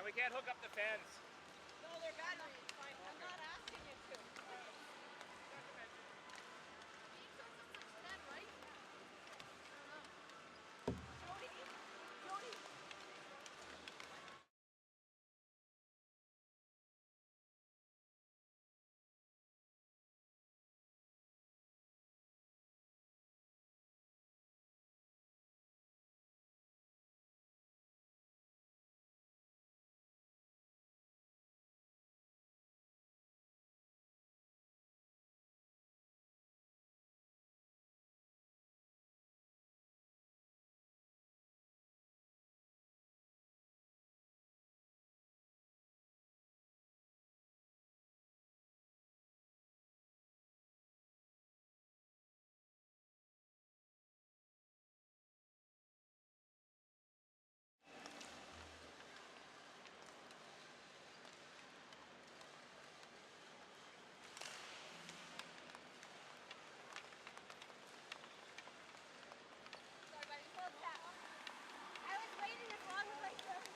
we can't hook up the fans. No, their battery is fine. I'm not asking you to. Right? Jody? Jody? I was waiting as long as I could.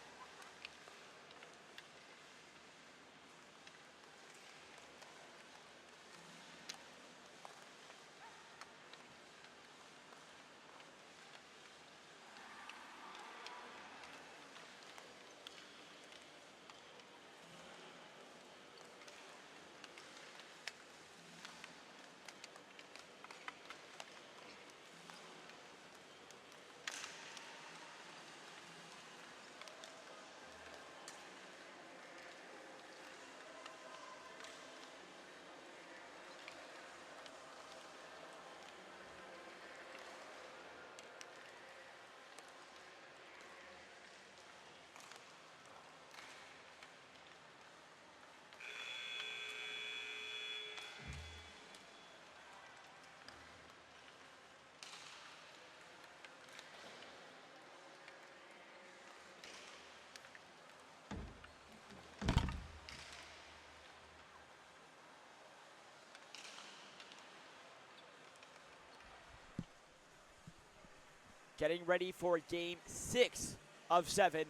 Getting ready for game 6 of 7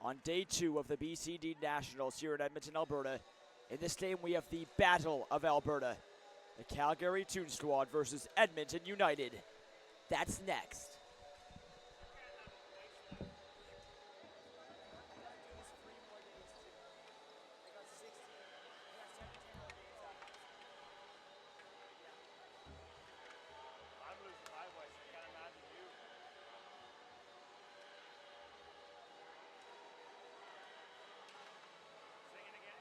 on day 2 of the BCD Nationals here in Edmonton, Alberta. In this game, we have the Battle of Alberta, the Calgary Toon Squad versus Edmonton United. That's next. I'm losing my voice. I can't imagine you. Sing it again.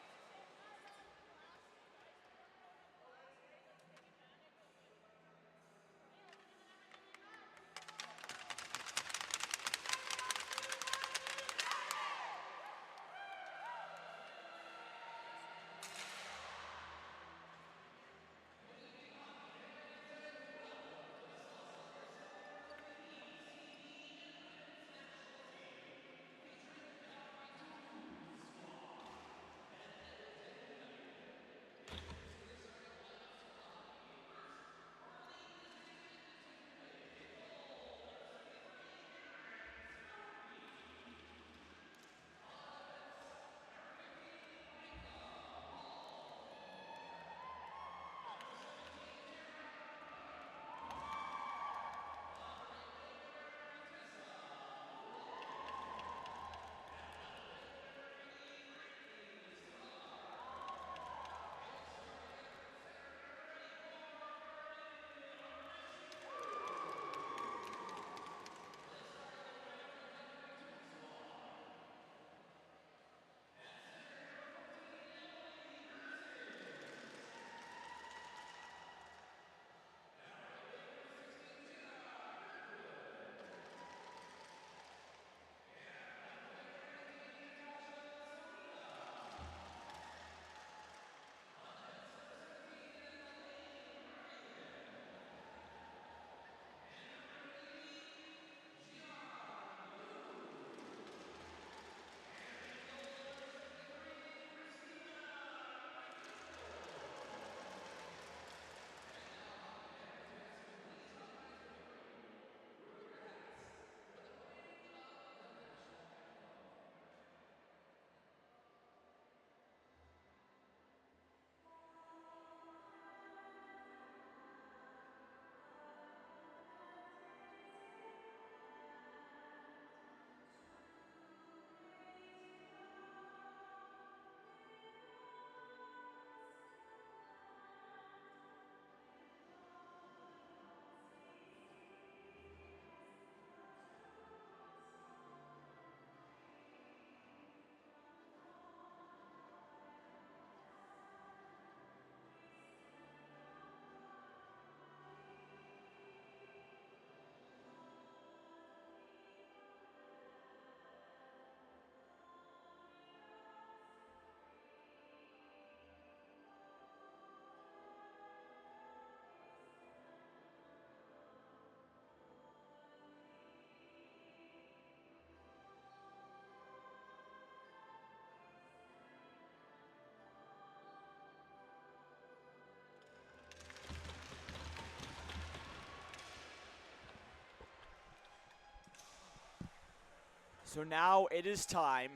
So now it is time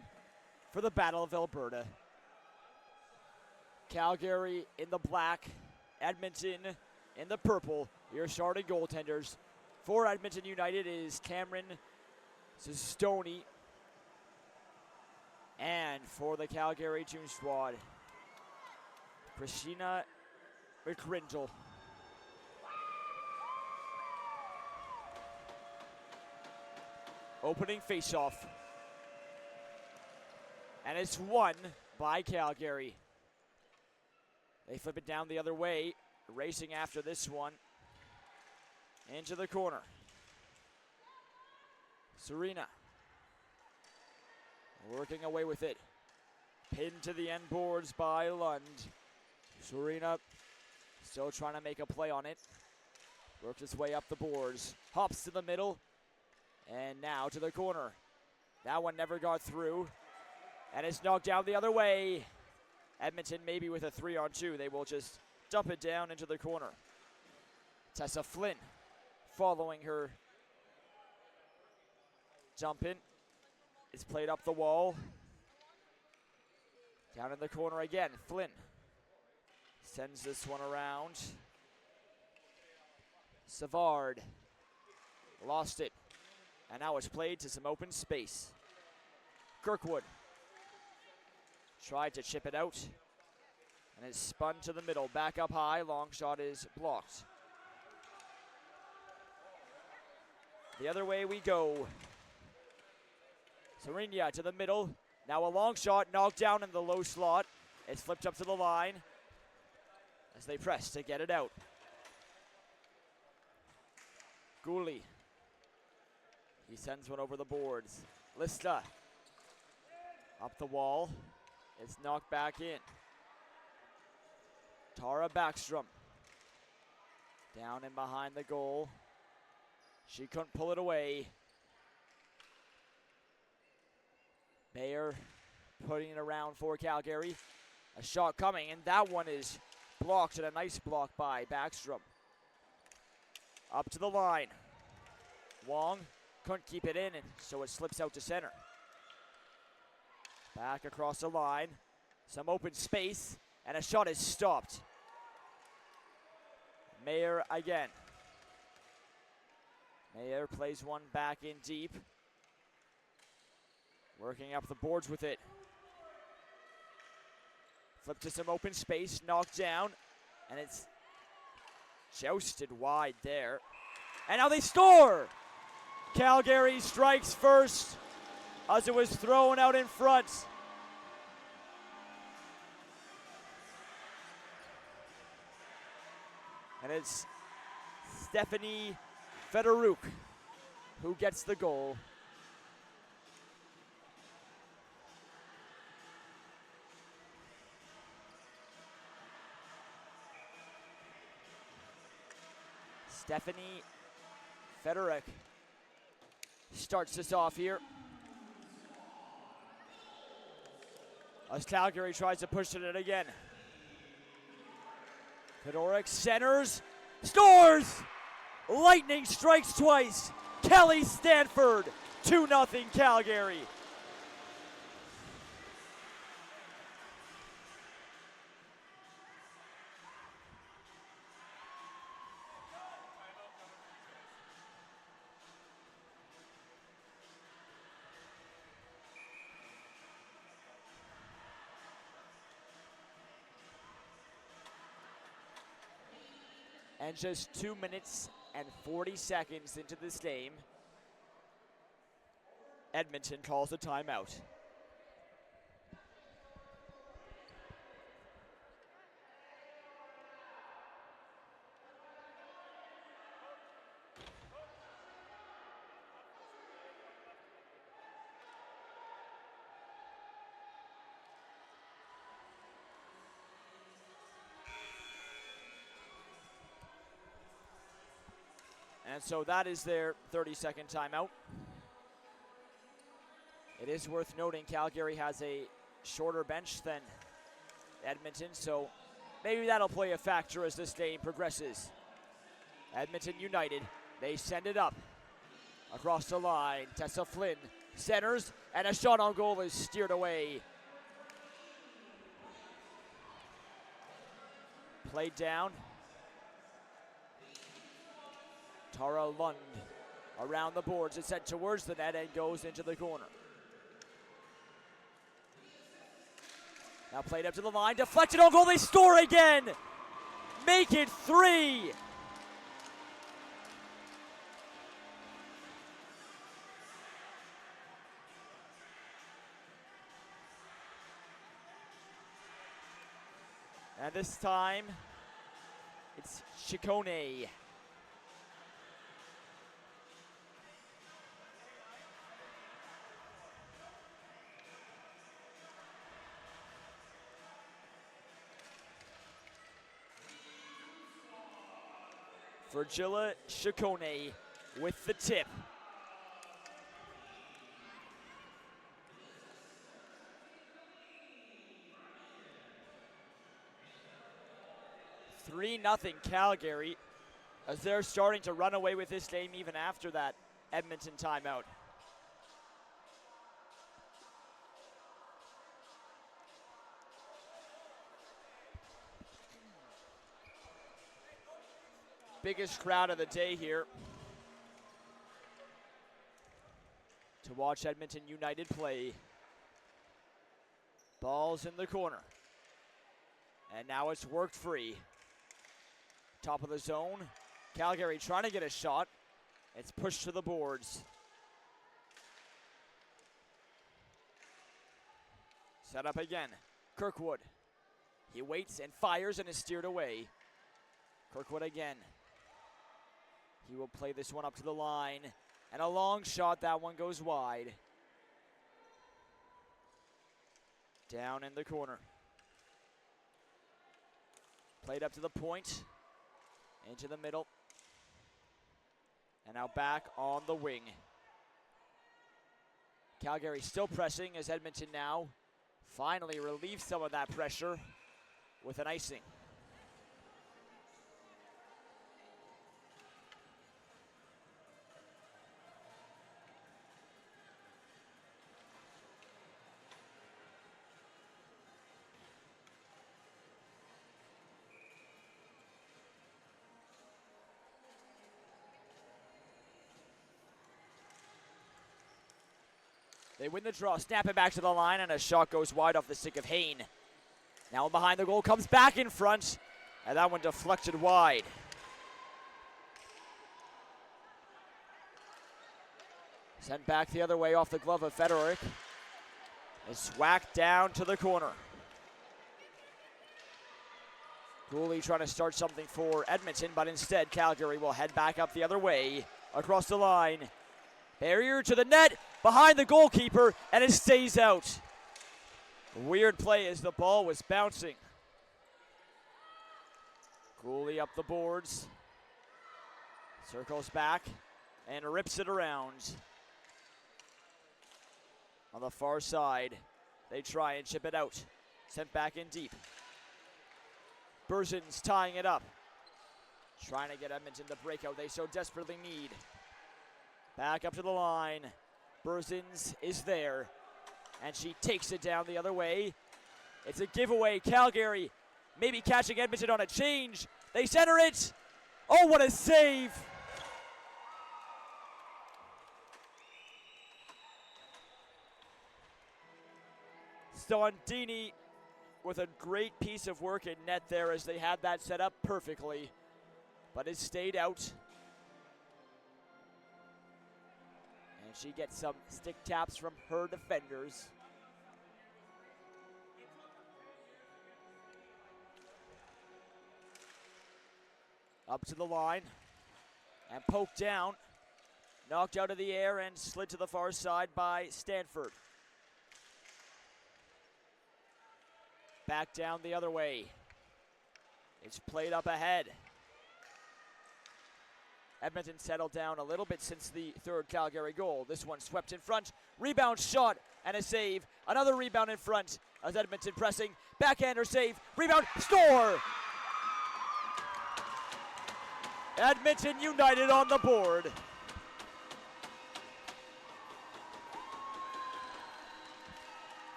for the Battle of Alberta. Calgary in the black, Edmonton in the purple. Your starting goaltenders for Edmonton United is Cameron Sestoni. And for the Calgary Toon Squad, Christina McCrindle. Opening faceoff. And it's won by Calgary. They flip it down the other way, racing after this one. Into the corner. Serena. Working away with it. Pinned to the end boards by Lund. Serena still trying to make a play on it. Works his way up the boards. Hops to the middle. And now to the corner. That one never got through. And it's knocked down the other way. Edmonton maybe with a 3-on-2. They will just dump it down into the corner. Tessa Flynn following her dump in. It's played up the wall. Down in the corner again. Flynn sends this one around. Savard lost it. And now it's played to some open space. Kirkwood tried to chip it out. And it's spun to the middle. Back up high. Long shot is blocked. The other way we go. Serena to the middle. Now a long shot knocked down in the low slot. It's flipped up to the line as they press to get it out. Gooley. He sends one over the boards. Lista. Up the wall. It's knocked back in. Tara Backstrom. Down and behind the goal. She couldn't pull it away. Mayer putting it around for Calgary. A shot coming, and that one is blocked, and a nice block by Backstrom. Up to the line. Wong couldn't keep it in, and so it slips out to center. Back across the line. Some open space, and a shot is stopped. Mayer again. Mayer plays one back in deep. Working up the boards with it. Flip to some open space, knocked down, and it's jousted wide there. And now they score! Calgary strikes first as it was thrown out in front. And it's Stephanie Fedoruk who gets the goal. Stephanie Fedoruk starts this off here. As Calgary tries to push it in again. Fedoruk centers, scores! Lightning strikes twice. Kelly Stanford, 2-0 Calgary. And just 2 minutes and 40 seconds into this game, Edmonton calls a timeout. And so that is their 30-second timeout. It is worth noting Calgary has a shorter bench than Edmonton, so maybe that'll play a factor as this game progresses. Edmonton United, they send it up across the line. Tessa Flynn Centers, and a shot on goal is steered away. Played down. Tara Lund around the boards. It's sent towards the net and goes into the corner. Now played up to the line, deflected on goal, they score again! Make it 3! And this time, it's Ciccone. Virgila Ciccone with the tip. Three 0 Calgary, as they're starting to run away with this game even after that Edmonton timeout. Biggest crowd of the day here to watch Edmonton United play. Ball's in the corner. And now it's worked free. Top of the zone. Calgary trying to get a shot. It's pushed to the boards. Set up again. Kirkwood. He waits and fires and is steered away. Kirkwood again. He will play this one up to the line. And a long shot, that one goes wide. Down in the corner. Played up to the point. Into the middle. And now back on the wing. Calgary still pressing as Edmonton now finally relieves some of that pressure with an icing. They win the draw, snap it back to the line, and a shot goes wide off the stick of Hain. Now behind the goal, comes back in front, and that one deflected wide. Sent back the other way off the glove of Fedoruk. It's whacked down to the corner. Cooley trying to start something for Edmonton, but instead Calgary will head back up the other way, across the line. Barrier to the net, behind the goalkeeper, and it stays out. Weird play as the ball was bouncing. Cooley up the boards. Circles back and rips it around. On the far side, they try and chip it out. Sent back in deep. Berzin's tying it up. Trying to get Edmonton to break out they so desperately need. Back up to the line. Berzins is there. And she takes it down the other way. It's a giveaway. Calgary maybe catching Edmonton on a change. They center it. Oh, what a save. Stondini with a great piece of work in net there as they had that set up perfectly. But it stayed out. She gets some stick taps from her defenders. Up to the line and poked down. Knocked out of the air and slid to the far side by Stanford. Back down the other way. It's played up ahead. Edmonton settled down a little bit since the third Calgary goal. This one swept in front. Rebound shot and a save. Another rebound in front as Edmonton pressing. Backhander save. Rebound. Score! Edmonton United on the board.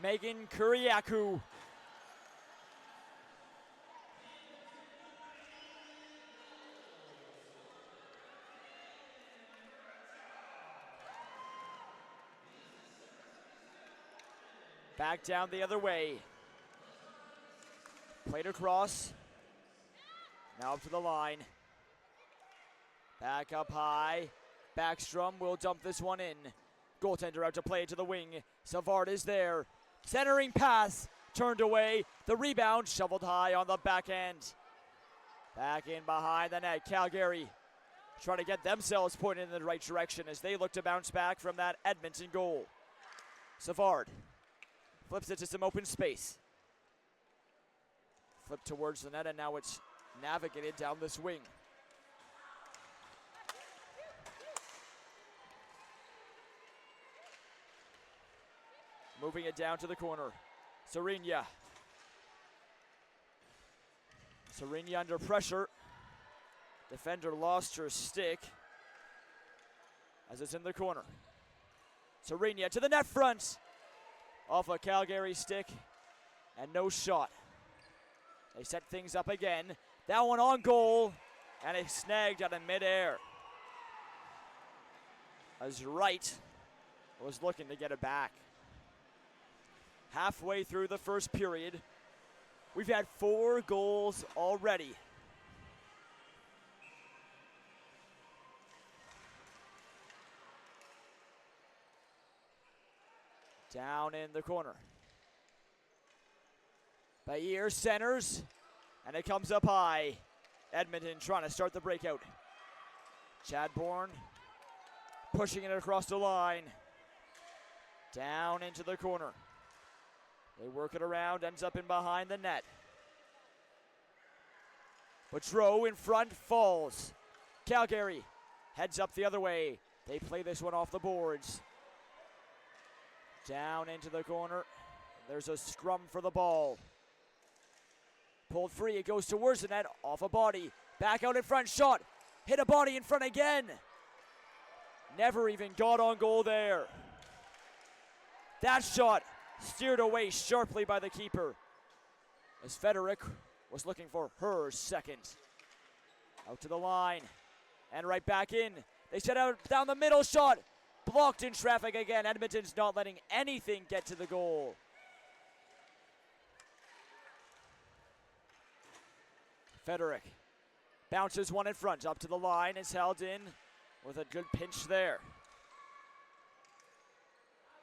Megan Kuriaku. Back down the other way. Played across. Now up to the line. Back up high. Backstrom will dump this one in. Goaltender out to play it to the wing. Savard is there. Centering pass. Turned away. The rebound shoveled high on the back end. Back in behind the net. Calgary trying to get themselves pointed in the right direction as they look to bounce back from that Edmonton goal. Savard flips it to some open space. Flip towards the net, and now it's navigated down this wing. Moving it down to the corner. Serena. Serena under pressure. Defender lost her stick as it's in the corner. Serena to the net front. Off a Calgary stick and no shot. They set things up again. That one on goal and it's snagged out of midair. As Wright was looking to get it back. Halfway through the first period, we've had 4 goals already. Down in the corner. Bayer centers, and it comes up high. Edmonton trying to start the breakout. Chadbourne pushing it across the line. Down into the corner. They work it around, ends up in behind the net. Boudreau in front, falls. Calgary heads up the other way. They play this one off the boards. Down into the corner. There's a scrum for the ball. Pulled free, it goes towards the net, off a body. Back out in front, shot. Hit a body in front again. Never even got on goal there. That shot steered away sharply by the keeper as Federic was looking for her second. Out to the line and right back in. They set out down the middle, shot. Blocked in traffic again. Edmonton's not letting anything get to the goal. Federic bounces one in front, up to the line, is held in with a good pinch there.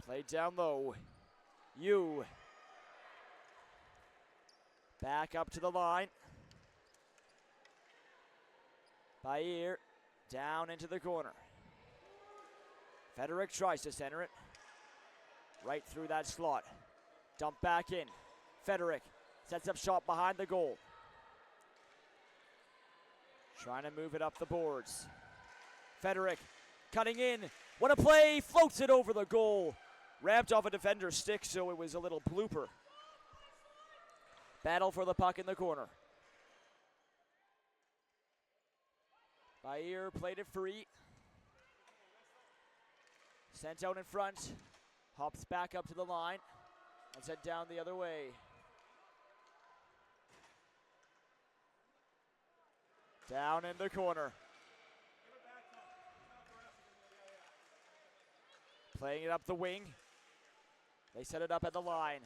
Played down low. Yu. Back up to the line. Bayer down into the corner. Federic tries to center it. Right through that slot. Dump back in. Federic sets up shot behind the goal. Trying to move it up the boards. Federic cutting in. What a play! Floats it over the goal. Ramped off a defender's stick, so it was a little blooper. Battle for the puck in the corner. Bayer played it free. Sent out in front. Hops back up to the line. And sent down the other way. Down in the corner. Playing it up the wing. They set it up at the line.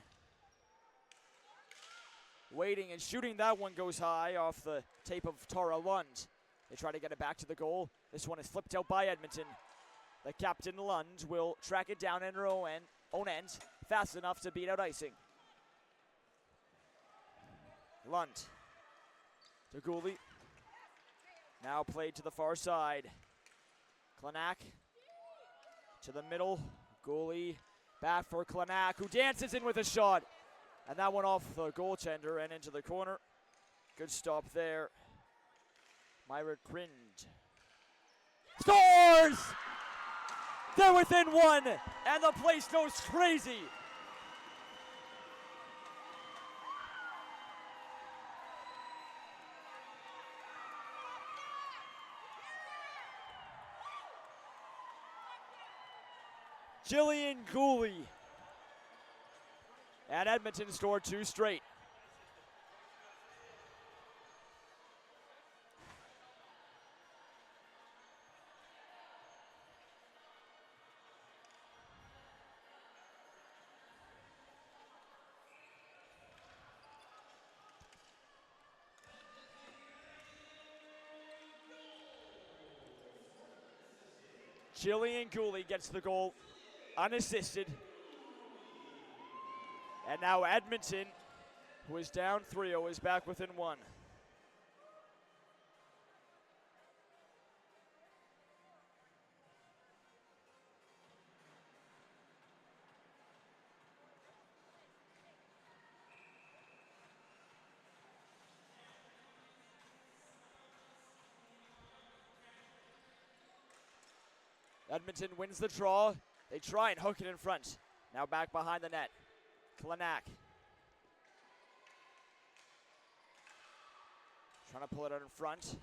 Waiting and shooting, that one goes high off the tape of Tara Lund. They try to get it back to the goal. This one is flipped out by Edmonton. The captain Lund will track it down in her own end, fast enough to beat out icing. Lund to Gooley. Now played to the far side. Klenak to the middle. Gooley back for Klenak, who dances in with a shot. And that one off the goaltender and into the corner. Good stop there. Myra Crind scores! They're within one, and the place goes crazy. Jillian Gooley And Edmonton scored 2 straight. Jillian Gooley gets the goal unassisted. And now Edmonton, who is down 3-0, is back within 1. Edmonton wins the draw. They try and hook it in front. Now back behind the net. Klenak. Trying to pull it out in front.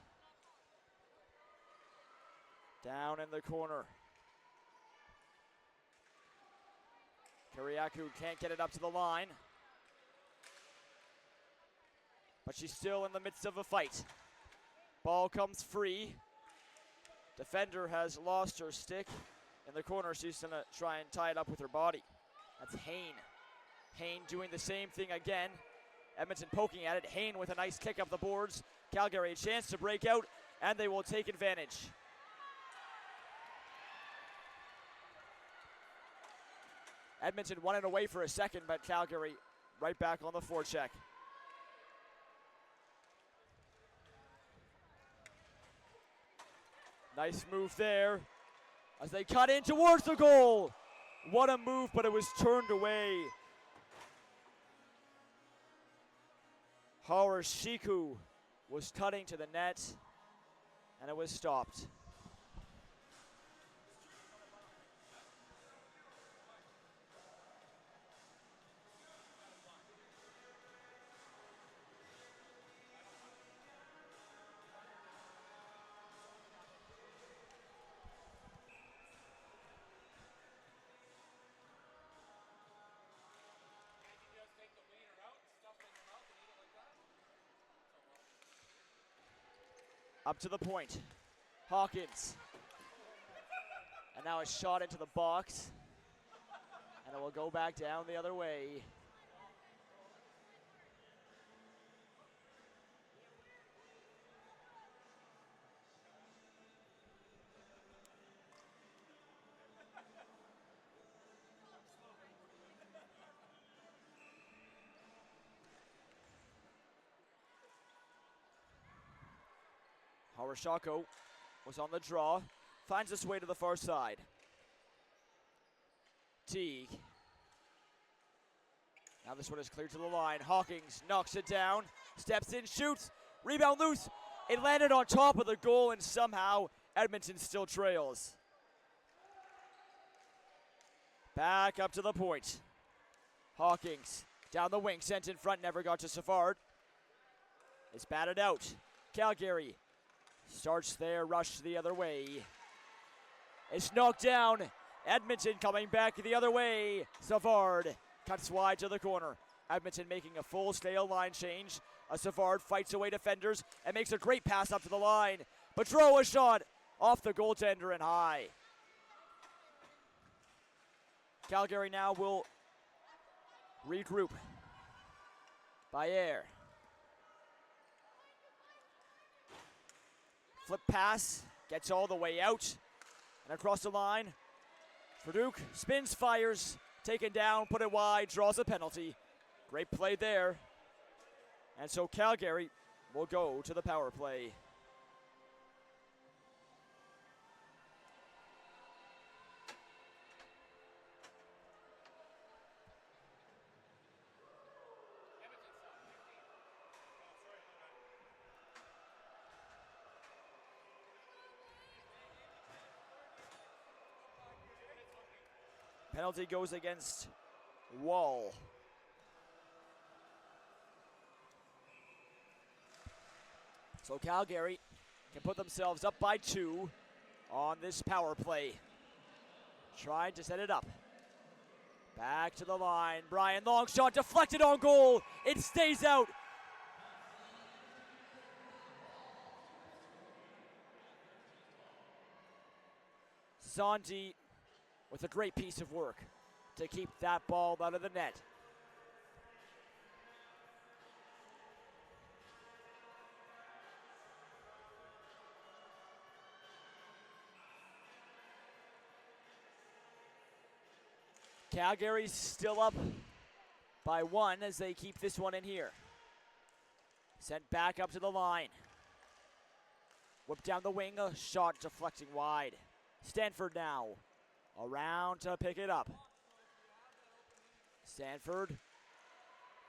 Down in the corner. Kiriakou can't get it up to the line. But she's still in the midst of a fight. Ball comes free. Defender has lost her stick in the corner. She's going to try and tie it up with her body. That's Hain. Hain doing the same thing again. Edmonton poking at it. Hain with a nice kick up the boards. Calgary a chance to break out, and they will take advantage. Edmonton won it away for a second, but Calgary right back on the forecheck. Nice move there as they cut in towards the goal. What a move, but it was turned away. Harashiku was cutting to the net, and it was stopped. Up to the point. Hawkins. And now a shot into the box. And it will go back down the other way. Harashako was on the draw, finds his way to the far side. Teague. Now this one is cleared to the line. Hawkins knocks it down, steps in, shoots, rebound loose. It landed on top of the goal, and somehow Edmonton still trails. Back up to the point. Hawkins down the wing, sent in front, never got to Savard. It's batted out. Calgary starts there, rush the other way. It's knocked down. Edmonton coming back the other way. Savard cuts wide to the corner. Edmonton making a full-scale line change. Savard fights away defenders and makes a great pass up to the line. But throw a shot off the goaltender and high. Calgary now will regroup by air. Flip pass, gets all the way out and across the line. Verduke spins, fires, taken down, put it wide, draws a penalty. Great play there. And so Calgary will go to the power play. Penalty goes against Wall. So Calgary can put themselves up by 2 on this power play. Trying to set it up. Back to the line. Brian, long shot deflected on goal. It stays out. Zondi with a great piece of work to keep that ball out of the net. Calgary's still up by 1 as they keep this one in here. Sent back up to the line. Whip down the wing, a shot deflecting wide. Stanford now around to pick it up. Stanford,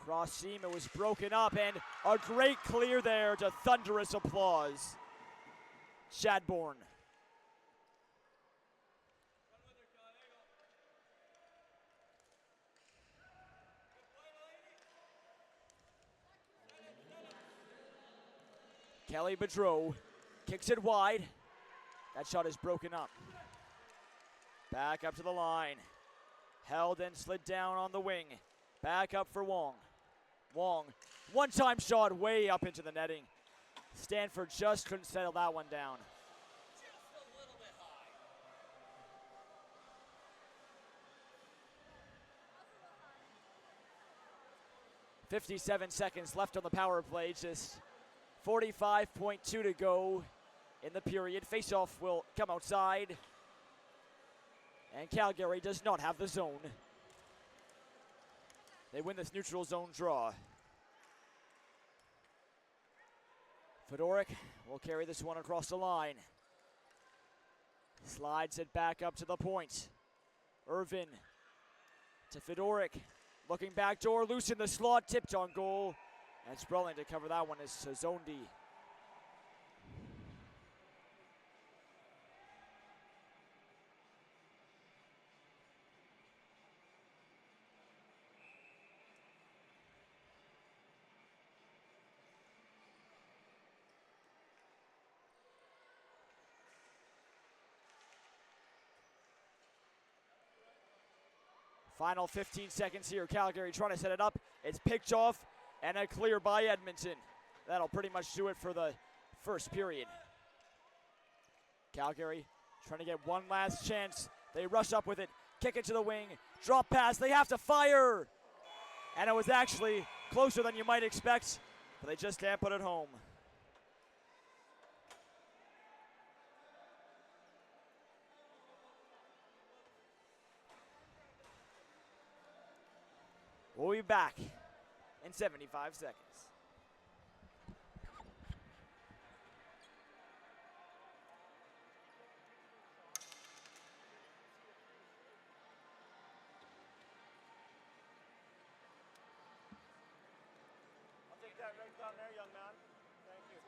cross seam, it was broken up, and a great clear there to thunderous applause. Chadbourne. Kelly Bedreau kicks it wide. That shot is broken up. Back up to the line. Held and slid down on the wing. Back up for Wong. Wong, one-time shot way up into the netting. Stanford just couldn't settle that one down. 57 seconds left on the power play. Just 45.2 to go in the period. Face-off will come outside. And Calgary does not have the zone. They win this neutral zone draw. Fedoruk will carry this one across the line. Slides it back up to the point. Irvin to Fedoruk. Looking back door, loose in the slot, tipped on goal. And sprawling to cover that one is Zondi. Final 15 seconds here. Calgary trying to set it up. It's picked off and a clear by Edmonton. That'll pretty much do it for the first period. Calgary trying to get one last chance. They rush up with it. Kick it to the wing. Drop pass. They have to fire. And it was actually closer than you might expect, but they just can't put it home. We'll be back in 75 seconds. I'll take that right down there, young man. Thank you.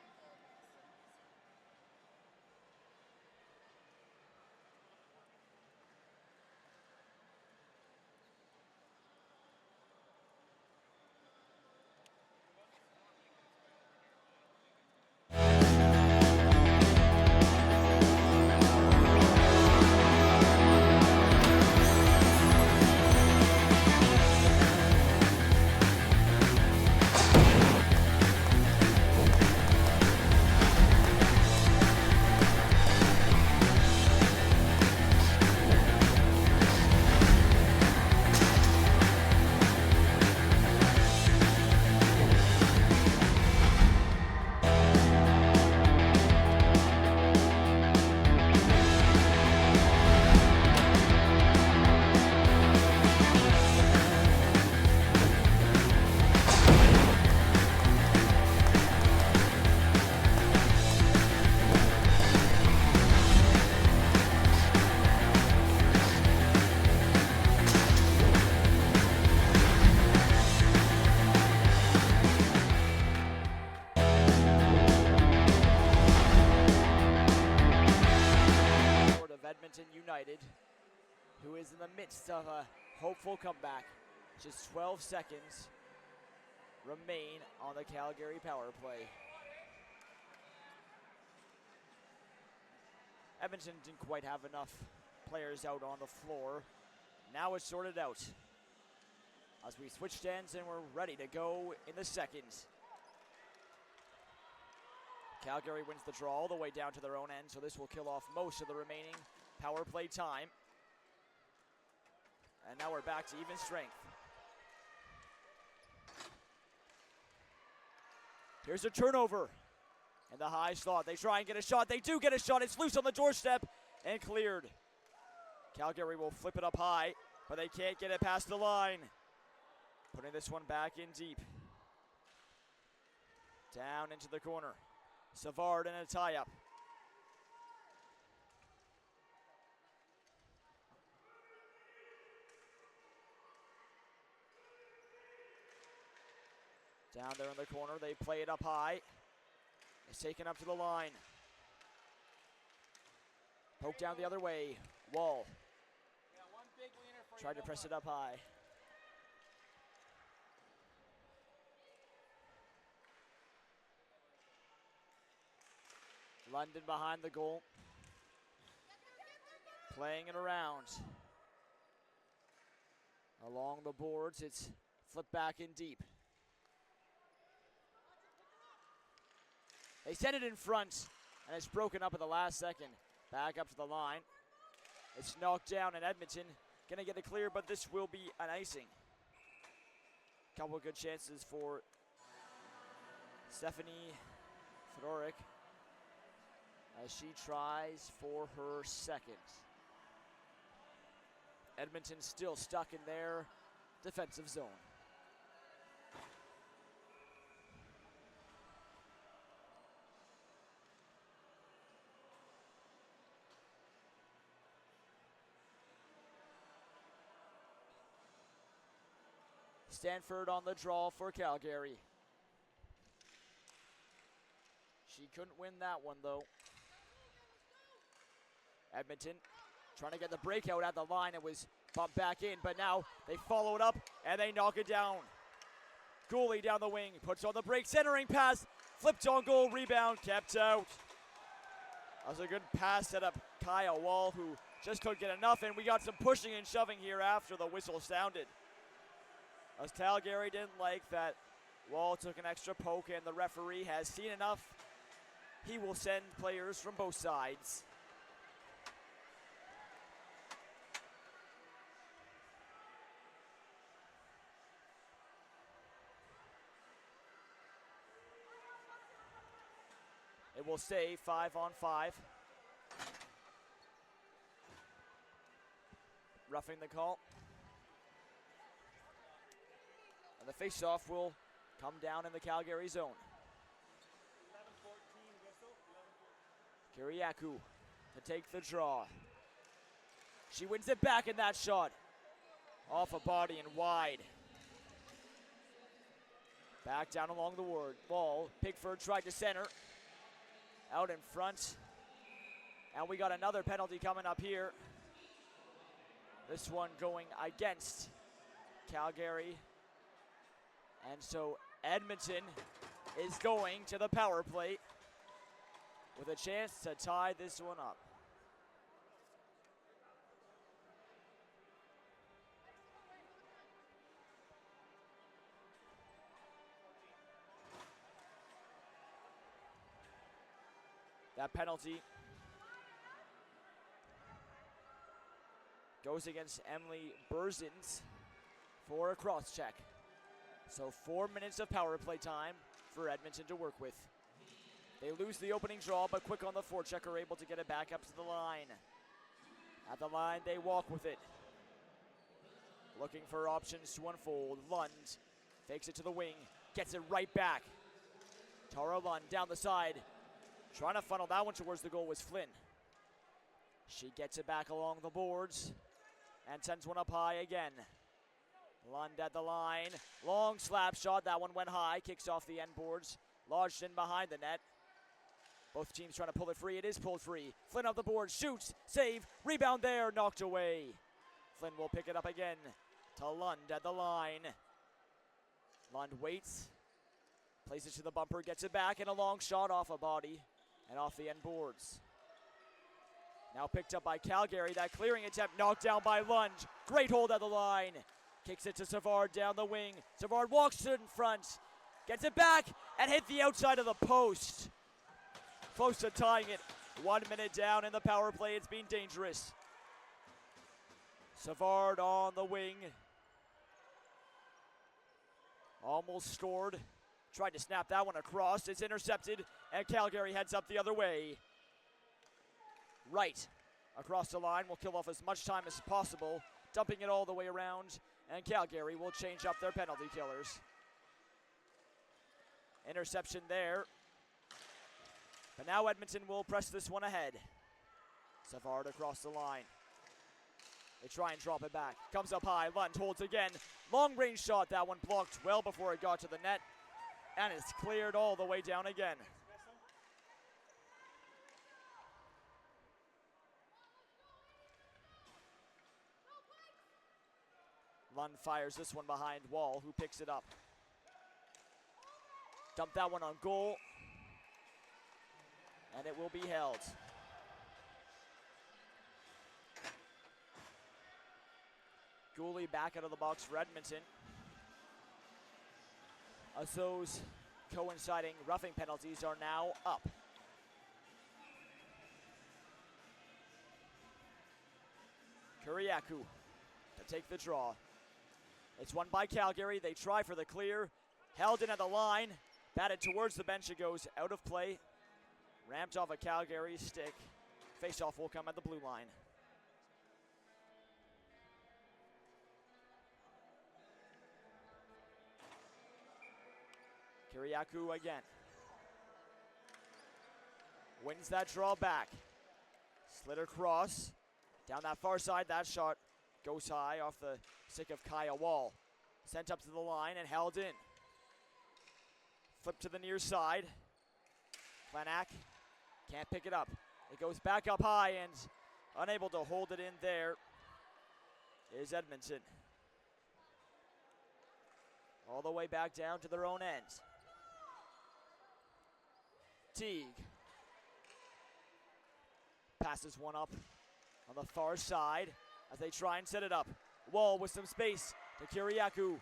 United, who is in the midst of a hopeful comeback. Just 12 seconds remain on the Calgary power play. Edmonton didn't quite have enough players out on the floor. Now it's sorted out. as we switch ends and we're ready to go in the second. Calgary wins the draw all the way down to their own end, so this will kill off most of the remaining power play time. And now we're back to even strength. Here's a turnover in the high slot. They try and get a shot. They do get a shot. It's loose on the doorstep and cleared. Calgary will flip it up high, but they can't get it past the line. Putting this one back in deep. Down into the corner. Savard in a tie-up. Down there in the corner, they play it up high. It's taken up to the line. Poke down the other way. Wall. Tried to press it up high. London behind the goal. Playing it around. Along the boards, it's flipped back in deep. They send it in front, and it's broken up at the last second. Back up to the line. It's knocked down, and Edmonton gonna get it clear, but this will be an icing. Couple of good chances for Stephanie Fedoric as she tries for her second. Edmonton still stuck in their defensive zone. Stanford on the draw for Calgary. She couldn't win that one though. Edmonton trying to get the breakout at the line. It was bumped back in, but now they follow it up and they knock it down. Gooley down the wing, puts on the break, centering pass, flipped on goal, rebound, kept out. That was a good pass set up Kyle Wall, who just couldn't get enough, and we got some pushing and shoving here after the whistle sounded. As Calgary didn't like that Wall took an extra poke, and the referee has seen enough. He will send players from both sides. It will stay 5-on-5. Roughing the call. And the face-off will come down in the Calgary zone. 11-14 whistle. Kiriakou to take the draw. She wins it back in that shot. Off a body and wide. Back down along the wall. Pickford tried to center. Out in front. And we got another penalty coming up here. This one going against Calgary. And so Edmonton is going to the power play with a chance to tie this one up. That penalty goes against Emily Berzins for a cross check. So 4 minutes of power play time for Edmonton to work with. They lose the opening draw, but quick on the forecheck are able to get it back up to the line. At the line, they walk with it. Looking for options to unfold. Lund fakes it to the wing, gets it right back. Tara Lund down the side. Trying to funnel that one towards the goal was Flynn. She gets it back along the boards and sends one up high again. Lund at the line. Long slap shot. That one went high. Kicks off the end boards. Lodged in behind the net. Both teams trying to pull it free. It is pulled free. Flynn off the board. Shoots. Save. Rebound there. Knocked away. Flynn will pick it up again to Lund at the line. Lund waits. Plays it to the bumper. Gets it back. And a long shot off a body and off the end boards. Now picked up by Calgary. That clearing attempt knocked down by Lund. Great hold at the line. Kicks it to Savard down the wing. Savard walks in front. Gets it back and hit the outside of the post. Close to tying it. 1 minute down in the power play. It's been dangerous. Savard on the wing. Almost scored. Tried to snap that one across. It's intercepted, and Calgary heads up the other way. Right across the line will kill off as much time as possible, dumping it all the way around, and Calgary will change up their penalty killers. Interception there. But now Edmonton will press this one ahead. Savard across the line. They try and drop it back. Comes up high. Lund holds again. Long range shot. That one blocked well before it got to the net. And it's cleared all the way down again. Lund fires this one behind Wall, who picks it up. Dump that one on goal. And it will be held. Gooley back out of the box for Edmonton. As those coinciding roughing penalties are now up. Kuriaku to take the draw. It's won by Calgary. They try for the clear. Held in at the line. Batted towards the bench. It goes out of play. Ramped off a Calgary stick. Face-off will come at the blue line. Kuriaku again. Wins that draw back. Slid across. Down that far side. That shot goes high off the stick of Kaya Wall. Sent up to the line and held in. Flip to the near side. Klanak can't pick it up. It goes back up high and unable to hold it in there is Edmonton. All the way back down to their own end. Teague passes one up on the far side as they try and set it up. Wall with some space to Kuriaku.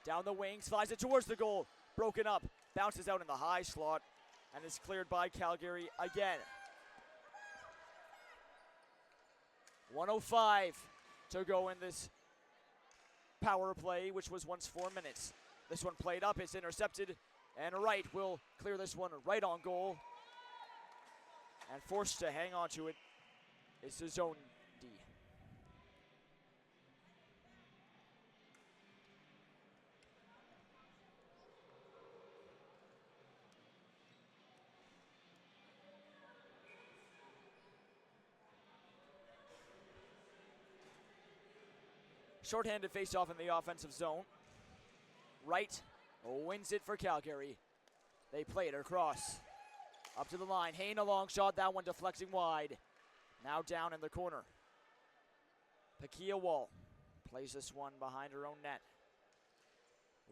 Down the wing, slides it towards the goal. Broken up, bounces out in the high slot, and is cleared by Calgary again. 1:05 to go in this power play, which was once 4 minutes. This one played up, it's intercepted, and Wright will clear this one right on goal. And forced to hang on to it is the zone D. Shorthanded face-off in the offensive zone. Wright wins it for Calgary. They play it across. Up to the line. Hayne a long shot. That one deflecting wide. Now down in the corner. Pakia Wall plays this one behind her own net.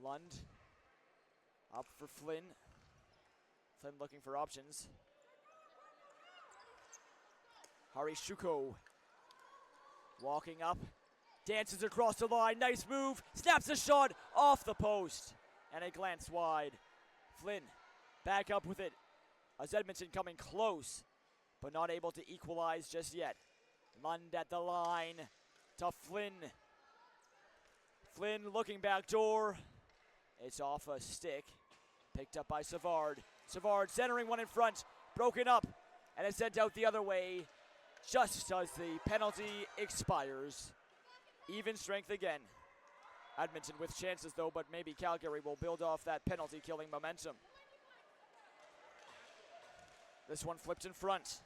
Lund up for Flynn. Flynn looking for options. Hari Shuko walking up. Dances across the line. Nice move. Snaps a shot off the post. And a glance wide. Flynn back up with it. As Edmonton coming close, but not able to equalize just yet. Lund at the line to Flynn. Flynn looking back door. It's off a stick. Picked up by Savard. Savard centering one in front. Broken up. And it's sent out the other way just as the penalty expires. Even strength again. Edmonton with chances though, but maybe Calgary will build off that penalty killing momentum. This one flipped in front.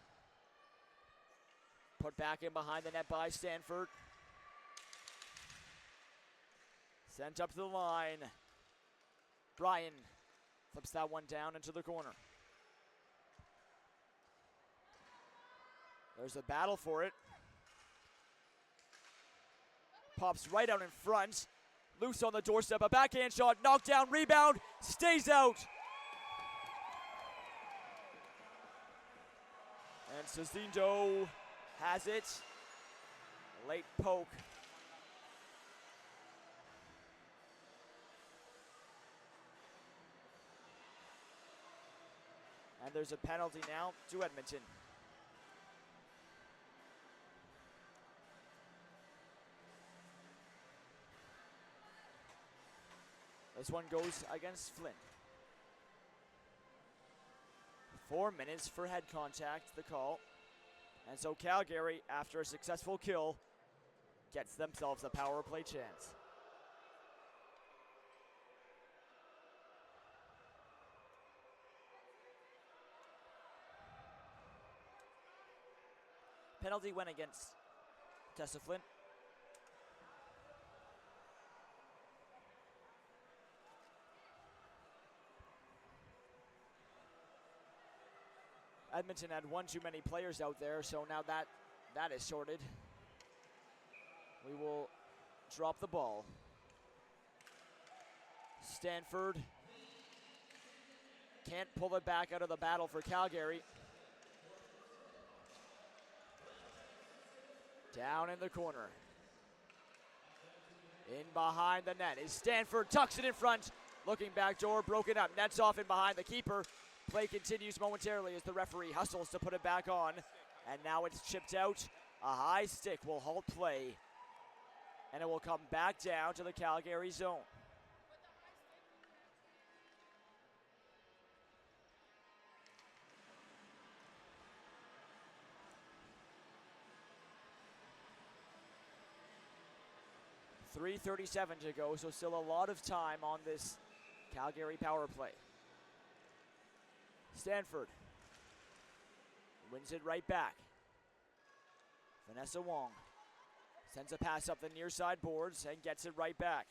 Put back in behind the net by Stanford. Sent up to the line. Bryan flips that one down into the corner. There's a battle for it. Pops right out in front. Loose on the doorstep. A backhand shot. Knocked down. Rebound. Stays out. And Sazindo has it. Late poke. And there's a penalty now to Edmonton. This one goes against Flynn. 4 minutes for head contact, the call. And so Calgary, after a successful kill, gets themselves a power play chance. Penalty went against Tessa Flynn. Edmonton had one too many players out there, so now that is sorted. We will drop the ball. Stanford can't pull it back out of the battle for Calgary. Down in the corner. In behind the net is Stanford, tucks it in front. Looking back door, broken up, nets off in behind the keeper. Play continues momentarily as the referee hustles to put it back on. And now it's chipped out. A high stick will halt play. And it will come back down to the Calgary zone. .337 to go, so still a lot of time on this Calgary power play. Stanford wins it right back. Vanessa Wong sends a pass up the near side boards and gets it right back.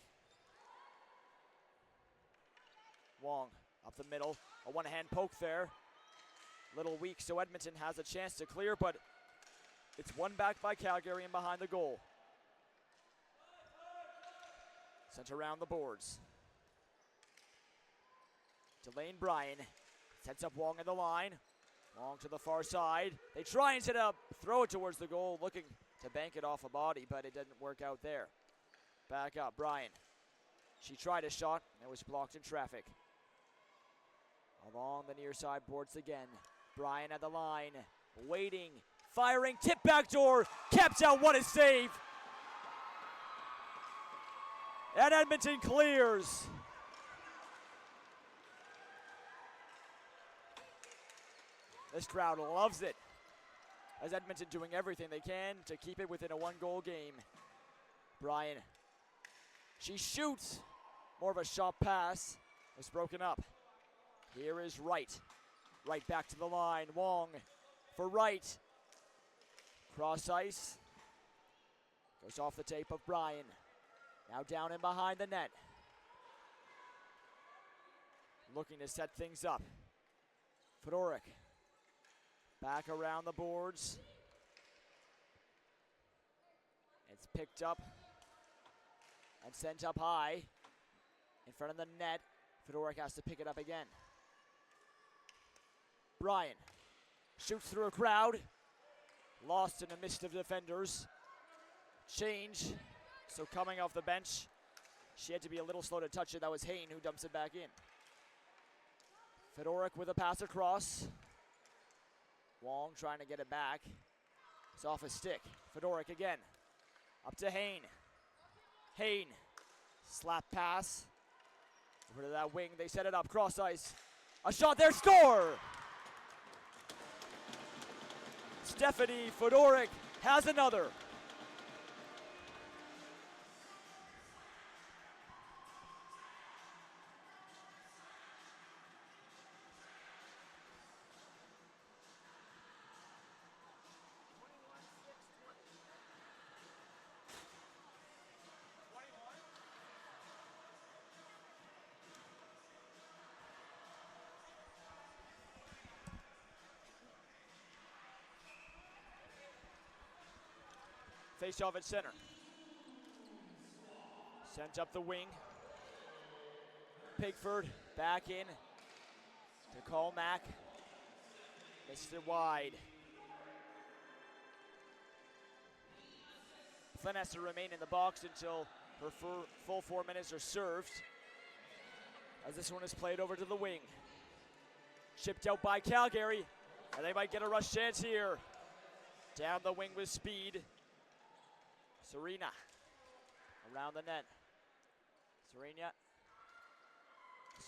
Wong up the middle, a one-hand poke there. Little weak, so Edmonton has a chance to clear, but it's won back by Calgary and behind the goal. Sent around the boards. Delane Bryan sets up Wong in the line. Wong to the far side. They try and set up, throw it towards the goal, looking to bank it off a body, but it didn't work out there. Back up, Bryan. She tried a shot, and it was blocked in traffic. Along the near side boards again. Bryan at the line, waiting, firing, tip back door, kept out, what a save! And Edmonton clears. This crowd loves it, as Edmonton doing everything they can to keep it within a one-goal game. Bryan, she shoots. More of a shot pass. Was broken up. Here is Wright. Right back to the line. Wong for Wright. Cross ice. Goes off the tape of Bryan. Now down in behind the net. Looking to set things up. Fedoruk. Back around the boards. It's picked up and sent up high. In front of the net. Fedoruk has to pick it up again. Bryan shoots through a crowd. Lost in a mist of defenders. Change. So coming off the bench, she had to be a little slow to touch it. That was Hain who dumps it back in. Fedoruk with a pass across. Wong trying to get it back. It's off a stick. Fedoruk again. Up to Hain. Hain. Slap pass. Over to that wing. They set it up. Cross ice. A shot there. Score! Stephanie Fedoruk has another. Face off at center. Sent up the wing. Pigford back in to Colmack. Missed it wide. Flynn has to remain in the box until her full 4 minutes are served, as this one is played over to the wing. Chipped out by Calgary, and they might get a rush chance here. Down the wing with speed. Serena around the net. Serena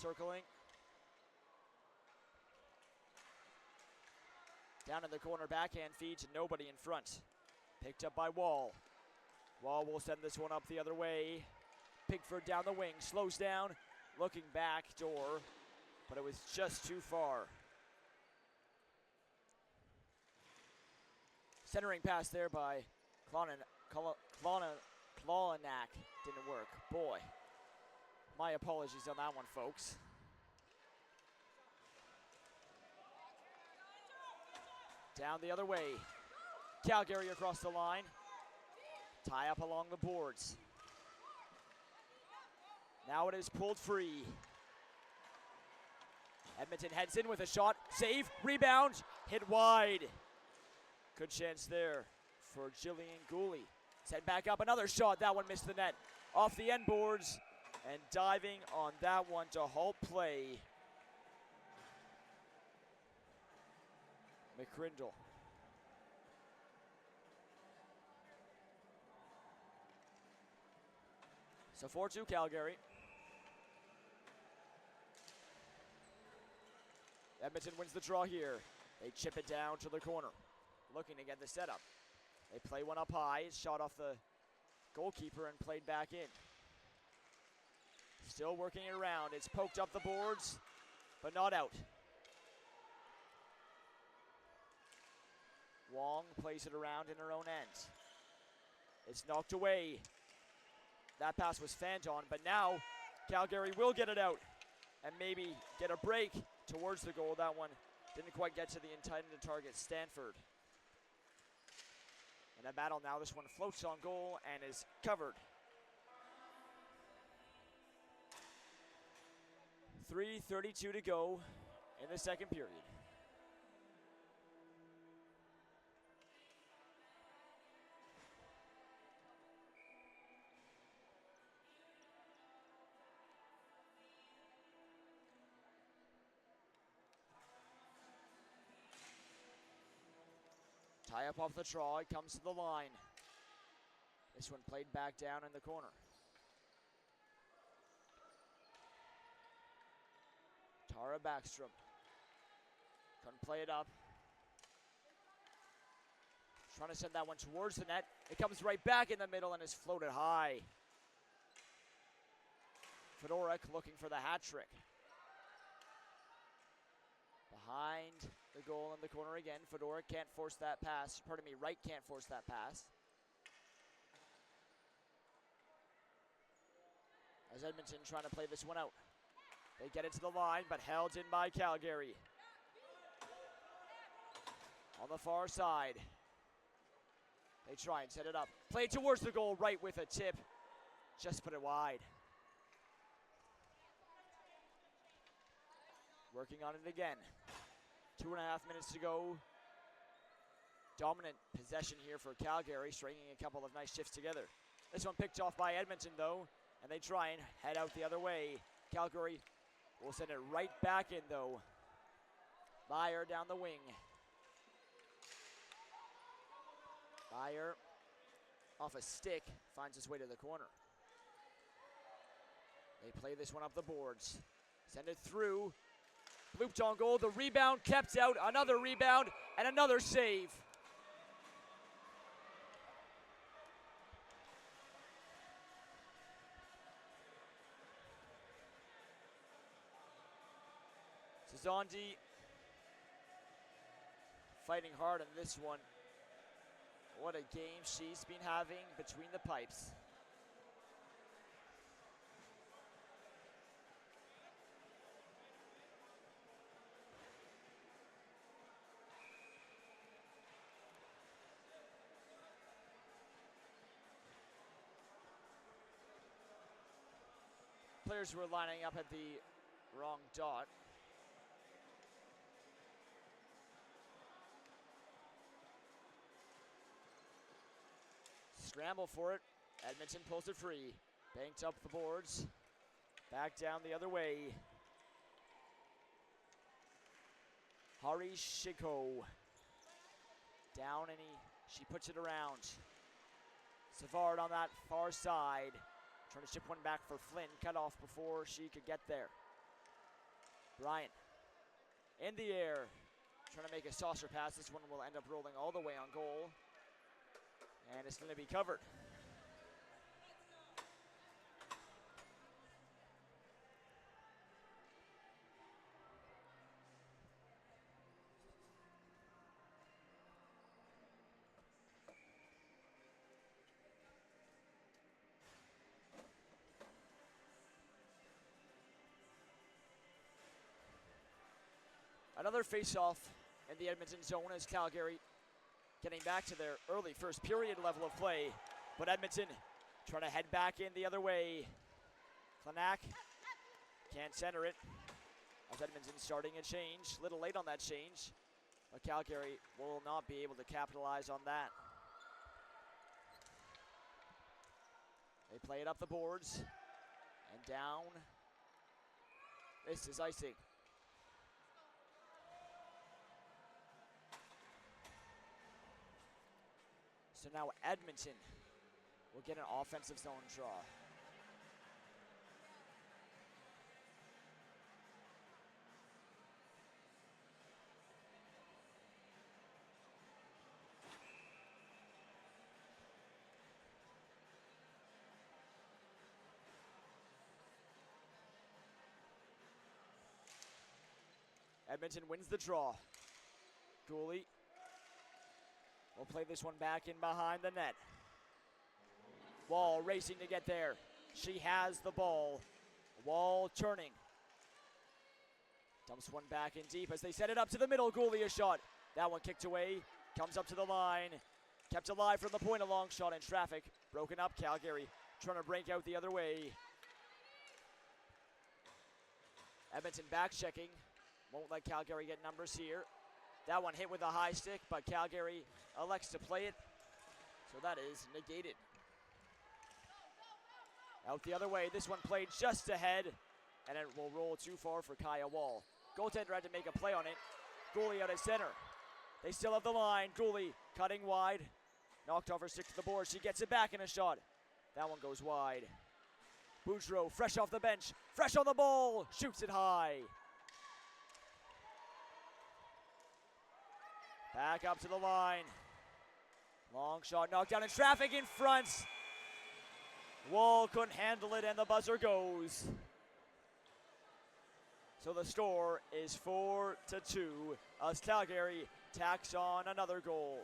circling. Down in the corner, backhand feed to nobody in front. Picked up by Wall. Wall will send this one up the other way. Pickford down the wing, slows down, looking back door, but it was just too far. Centering pass there by Kloninak didn't work. Boy, my apologies on that one, folks. Down the other way. Calgary across the line. Tie up along the boards. Now it is pulled free. Edmonton heads in with a shot. Save, rebound, hit wide. Good chance there for Jillian Gooley. Sent back up, another shot. That one missed the net. Off the end boards and diving on that one to halt play. McCrindle. So 4-2 Calgary. Edmonton wins the draw here. They chip it down to the corner. Looking to get the setup. They play one up high. Shot off the goalkeeper and played back in. Still working it around. It's poked up the boards, but not out. Wong plays it around in her own end. It's knocked away. That pass was fanned on, but now Calgary will get it out and maybe get a break towards the goal. That one didn't quite get to the intended target, Stanford. In a battle now, this one floats on goal and is covered. 3:32 to go in the second period. Tie up off the draw, it comes to the line. This one played back down in the corner. Tara Backstrom. Couldn't play it up. Trying to send that one towards the net. It comes right back in the middle and is floated high. Fedoruk looking for the hat trick. Behind the goal in the corner again. Fedoruk can't force that pass. Pardon me, Wright can't force that pass. As Edmonton trying to play this one out. They get it to the line, but held in by Calgary. On the far side. They try and set it up. Play towards the goal, Wright with a tip. Just put it wide. Working on it again. 2.5 minutes to go. Dominant possession here for Calgary, stringing a couple of nice shifts together. This one picked off by Edmonton though, and they try and head out the other way. Calgary will send it right back in though. Meyer down the wing. Meyer off a stick, finds his way to the corner. They play this one up the boards. Send it through. Looped on goal, the rebound kept out, another rebound, and another save. Zondi fighting hard on this one. What a game she's been having between the pipes. Players were lining up at the wrong dot. Scramble for it. Edmonton pulls it free. Banked up the boards. Back down the other way. Harishiko. Down and she puts it around. Savard on that far side. Trying to chip one back for Flynn. Cut off before she could get there. Bryant in the air. Trying to make a saucer pass. This one will end up rolling all the way on goal. And it's going to be covered. Another face-off in the Edmonton zone as Calgary getting back to their early first period level of play. But Edmonton trying to head back in the other way. Clanak can't center it as Edmonton starting a change. A little late on that change, but Calgary will not be able to capitalize on that. They play it up the boards and down. This is icing. So now Edmonton will get an offensive zone draw. Edmonton wins the draw. Gooley will play this one back in behind the net. Wall racing to get there. She has the ball. Wall turning. Dumps one back in deep as they set it up to the middle. Gooley a shot. That one kicked away. Comes up to the line. Kept alive from the point. A long shot in traffic. Broken up. Calgary trying to break out the other way. Edmonton back checking. Won't let Calgary get numbers here. That one hit with a high stick, but Calgary elects to play it. So that is negated. Out the other way. This one played just ahead, and it will roll too far for Kaya Wall. Goaltender had to make a play on it. Gooley out of center. They still have the line. Gooley cutting wide. Knocked off her stick to the board. She gets it back in a shot. That one goes wide. Boudreau, fresh off the bench. Fresh on the ball. Shoots it high. Back up to the line. Long shot knocked down in traffic in front. Wall couldn't handle it and the buzzer goes. So the score is 4-2 as Calgary tacks on another goal.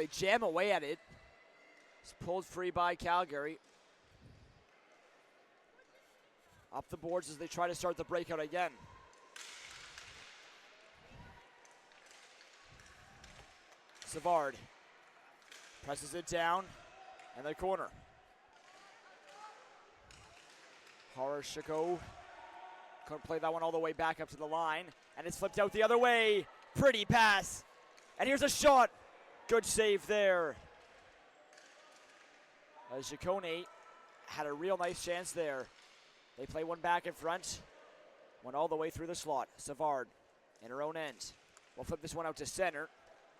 they jam away at it. It's pulled free by Calgary. Up the boards as they try to start the breakout again. Savard presses it down in the corner. Horashiko couldn't play that one all the way back up to the line, and it's flipped out the other way. Pretty pass, and here's a shot. Good save there. Ciccone had a real nice chance there. They play one back in front, one all the way through the slot. Savard in her own end. We'll flip this one out to center,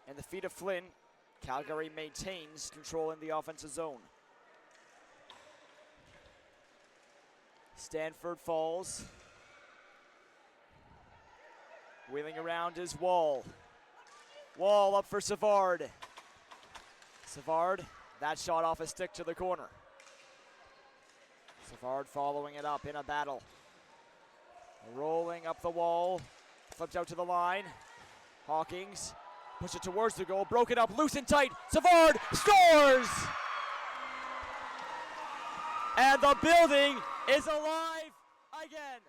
and the feet of Flynn. Calgary maintains control in the offensive zone. Stanford falls. Wheeling around is Wall. Wall up for Savard. Savard, that shot off a stick to the corner. Savard following it up in a battle. Rolling up the wall. Flipped out to the line. Hawkins push it towards the goal. Broken up, loose and tight. Savard scores! And the building is alive again.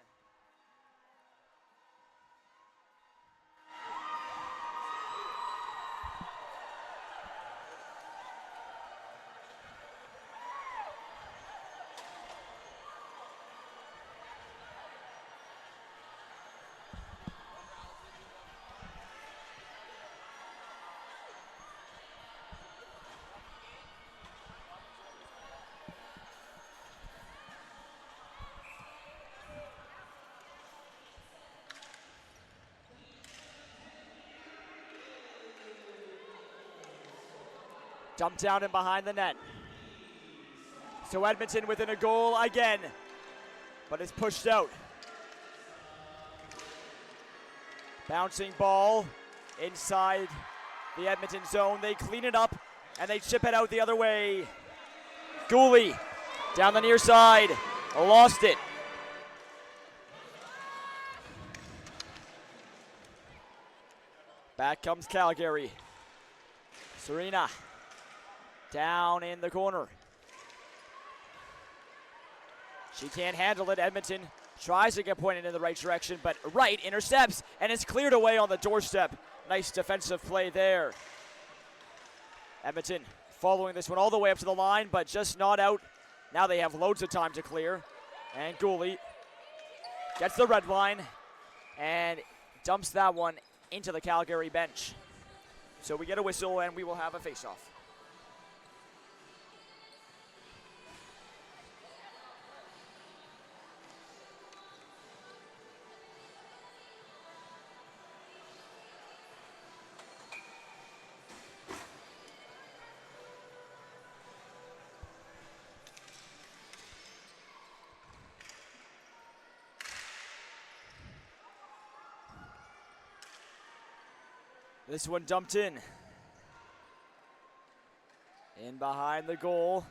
Dumped down and behind the net. So Edmonton within a goal again, but it's pushed out. Bouncing ball inside the Edmonton zone. They clean it up and they chip it out the other way. Gooley down the near side, lost it. Back comes Calgary. Serena down in the corner. She can't handle it. Edmonton tries to get pointed in the right direction, but Wright intercepts, and it's cleared away on the doorstep. Nice defensive play there. Edmonton following this one all the way up to the line, but just not out. Now they have loads of time to clear. And Gooley gets the red line and dumps that one into the Calgary bench. So we get a whistle, and we will have a face-off. This one dumped in. In behind the goal.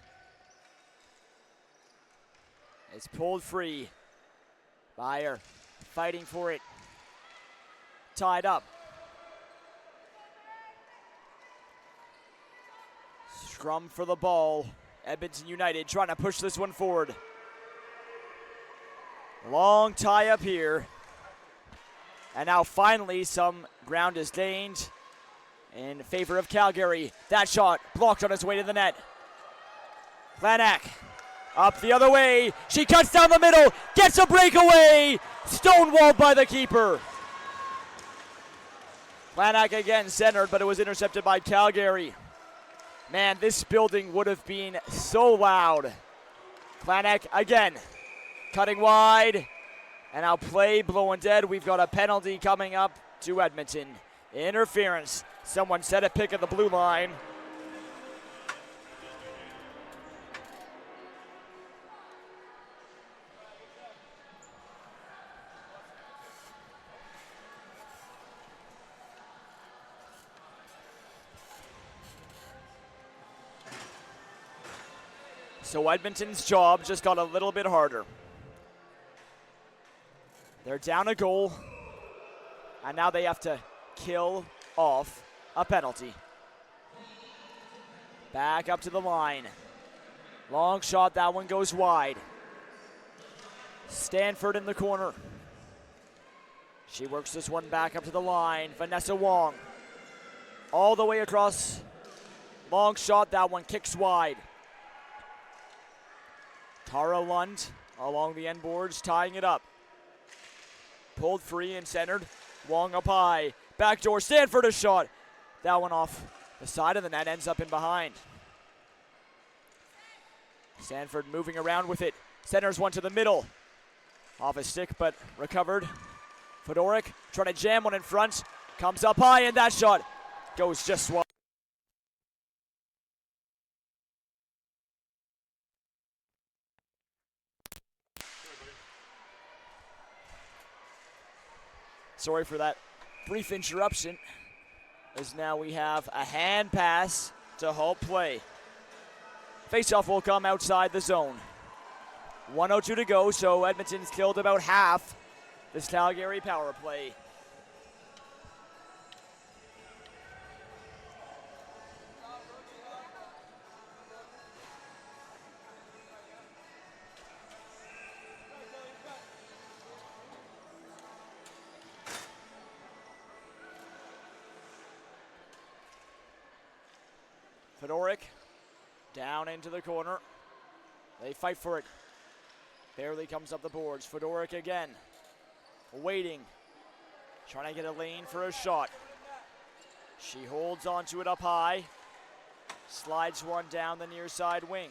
It's pulled free. Bayer fighting for it. Tied up. Scrum for the ball. Edmonton United trying to push this one forward. Long tie up here. And now finally some ground is gained in favor of Calgary. That shot blocked on its way to the net. Klanak up the other way. She cuts down the middle, gets a breakaway. Stonewalled by the keeper. Klanak again centered, but it was intercepted by Calgary. Man, this building would have been so loud. Klanak again, cutting wide. And now play blowing dead. We've got a penalty coming up to Edmonton. Interference. Someone set a pick at the blue line. So Edmonton's job just got a little bit harder. They're down a goal, and now they have to kill off a penalty. Back up to the line. Long shot, that one goes wide. Stanford in the corner. She works this one back up to the line. Vanessa Wong. All the way across. Long shot, that one kicks wide. Tara Lund along the end boards, tying it up. Pulled free and centered. Wong up high. Backdoor, Stanford a shot. That one off the side of the net, ends up in behind. Stanford moving around with it. Centers one to the middle. Off a stick, but recovered. Fedoruk trying to jam one in front. Comes up high, and that shot goes just wide. Sorry for that brief interruption, as now we have a hand pass to halt play. Faceoff will come outside the zone. 1:02 to go, so Edmonton's killed about half this Calgary power play. Fedoruk down into the corner. They fight for it. Barely comes up the boards. Fedoruk again. Waiting. Trying to get a lane for a shot. She holds onto it up high. Slides one down the near side wing.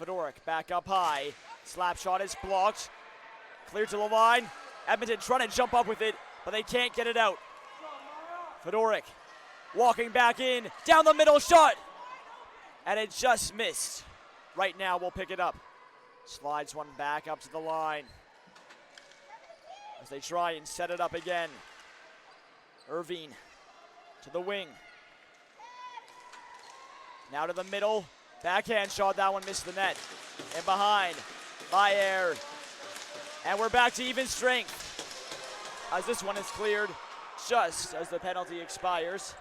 Fedoruk back up high. Slap shot is blocked. Clear to the line. Edmonton trying to jump up with it, but they can't get it out. Fedoruk walking back in. Down the middle shot. And it just missed. Right now we'll pick it up. Slides one back up to the line as they try and set it up again. Irvine to the wing. Now to the middle. Backhand shot, that one missed the net. And behind, by air. And we're back to even strength as this one is cleared just as the penalty expires.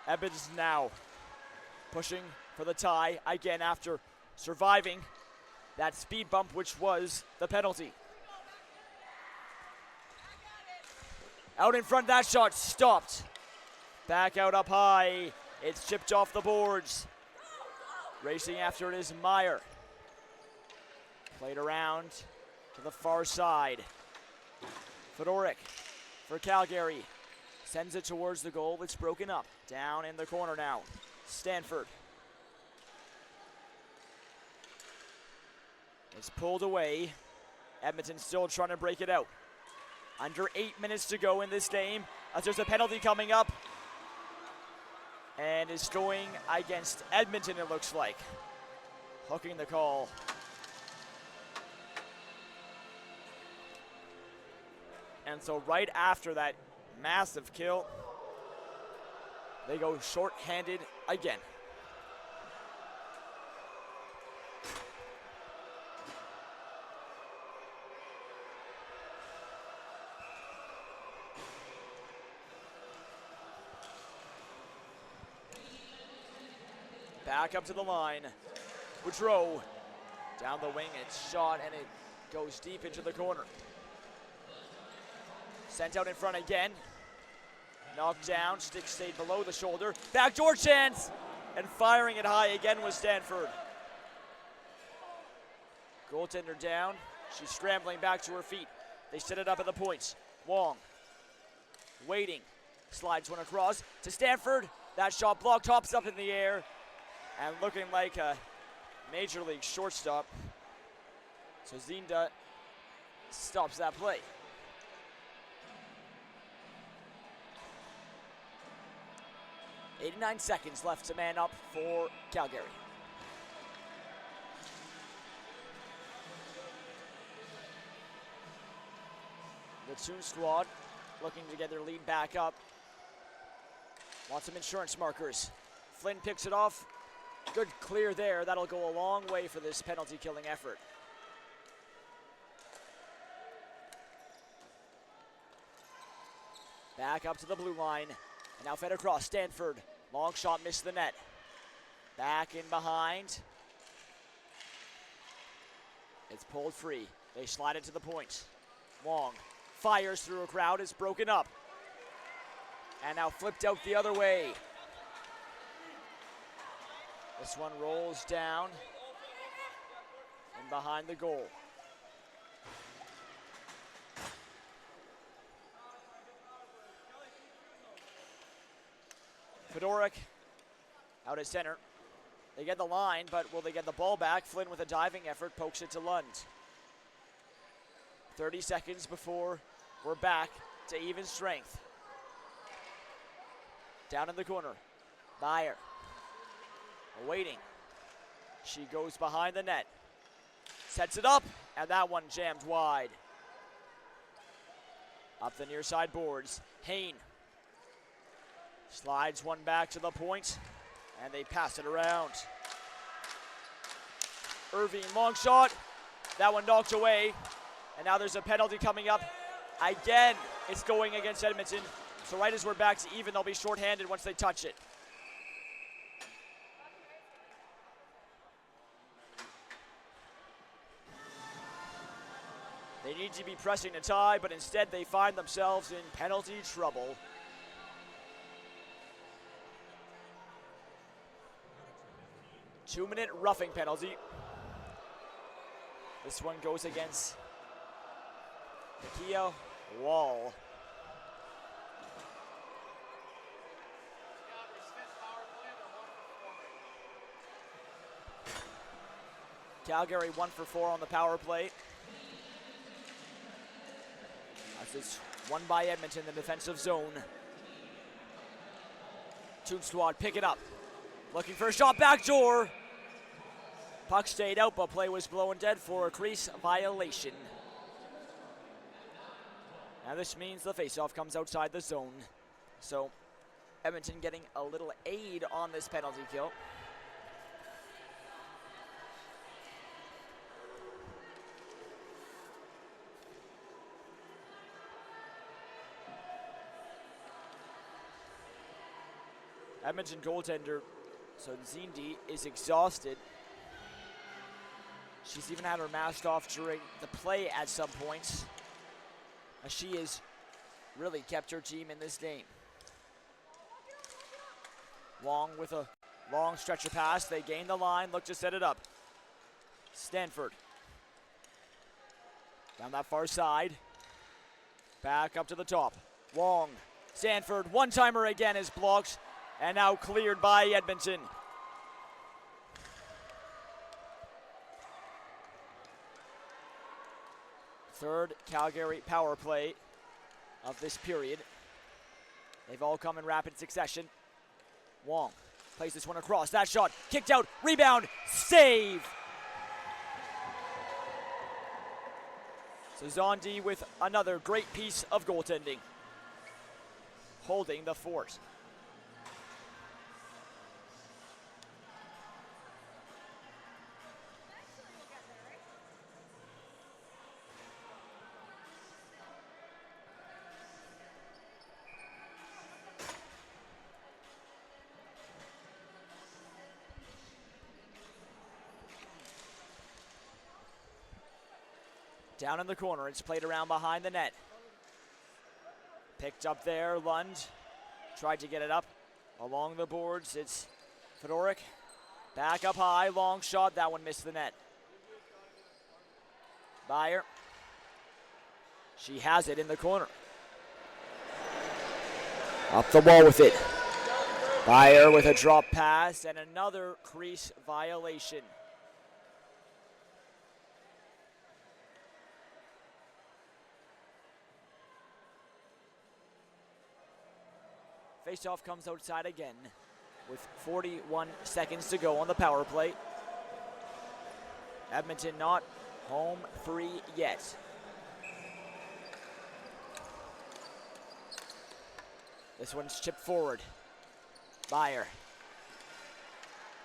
Edmonton now pushing for the tie again after surviving that speed bump, which was the penalty. Out in front, that shot stopped. Back out up high. It's chipped off the boards. Racing after it is Meyer. Played around to the far side. Fedoruk for Calgary. Sends it towards the goal. It's broken up. Down in the corner now. Stanford. It's pulled away. Edmonton still trying to break it out. Under 8 minutes to go in this game, as there's a penalty coming up. And is going against Edmonton, it looks like. Hooking the call. And so right after that massive kill, they go short-handed again. Back up to the line. Woodrow down the wing, it's shot and it goes deep into the corner. Sent out in front again. Knocked down, stick stayed below the shoulder. Backdoor chance! And firing it high again was Stanford. Goaltender down. She's scrambling back to her feet. They set it up at the points. Wong waiting. Slides one across to Stanford. That shot blocked, hops up in the air. And looking like a major league shortstop. So Zinda stops that play. .89 seconds left to man up for Calgary. The Toon squad looking to get their lead back up. Want some insurance markers. Flynn picks it off. Good clear there. That'll go a long way for this penalty killing effort. Back up to the blue line. And now fed across. Stanford. Long shot missed the net. Back in behind. It's pulled free. They slide it to the point. Wong fires through a crowd. It's broken up. And now flipped out the other way. This one rolls down and behind the goal. Fedoruk out at center. They get the line, but will they get the ball back? Flynn with a diving effort pokes it to Lund. 30 seconds before we're back to even strength. Down in the corner, Bayer waiting. She goes behind the net, sets it up, and that one jammed wide. Up the near side boards, Hain slides one back to the point, and they pass it around. Irving, long shot, that one knocked away, and now there's a penalty coming up. Again, it's going against Edmonton. So right as we're back to even, they'll be shorthanded once they touch it. They need to be pressing to tie, but instead they find themselves in penalty trouble. Two-minute roughing penalty. This one goes against Nakia Wall. Calgary 1 for 4 on the power play. As it's won by Edmonton in the defensive zone. Toon Squad pick it up. Looking for a shot, backdoor. Puck stayed out, but play was blown dead for a crease violation. Now this means the faceoff comes outside the zone. So Edmonton getting a little aid on this penalty kill. Edmonton goaltender, so Zindi is exhausted. She's even had her mask off during the play at some points, as she has really kept her team in this game. Wong with a long stretcher pass. They gain the line, look to set it up. Stanford. Down that far side. Back up to the top. Wong. Stanford, one-timer again is blocked. And now cleared by Edmonton. Third Calgary power play of this period. They've all come in rapid succession. Wong plays this one across. That shot kicked out. Rebound. Save. So Zondi with another great piece of goaltending. Holding the fort. Down in the corner, it's played around behind the net. Picked up there, Lund tried to get it up along the boards. It's Fedoruk, back up high, long shot, that one missed the net. Bayer, she has it in the corner. Up the wall with it. Bayer with a drop pass and another crease violation. Faceoff comes outside again with 41 seconds to go on the power play. Edmonton not home free yet. This one's chipped forward. Bayer.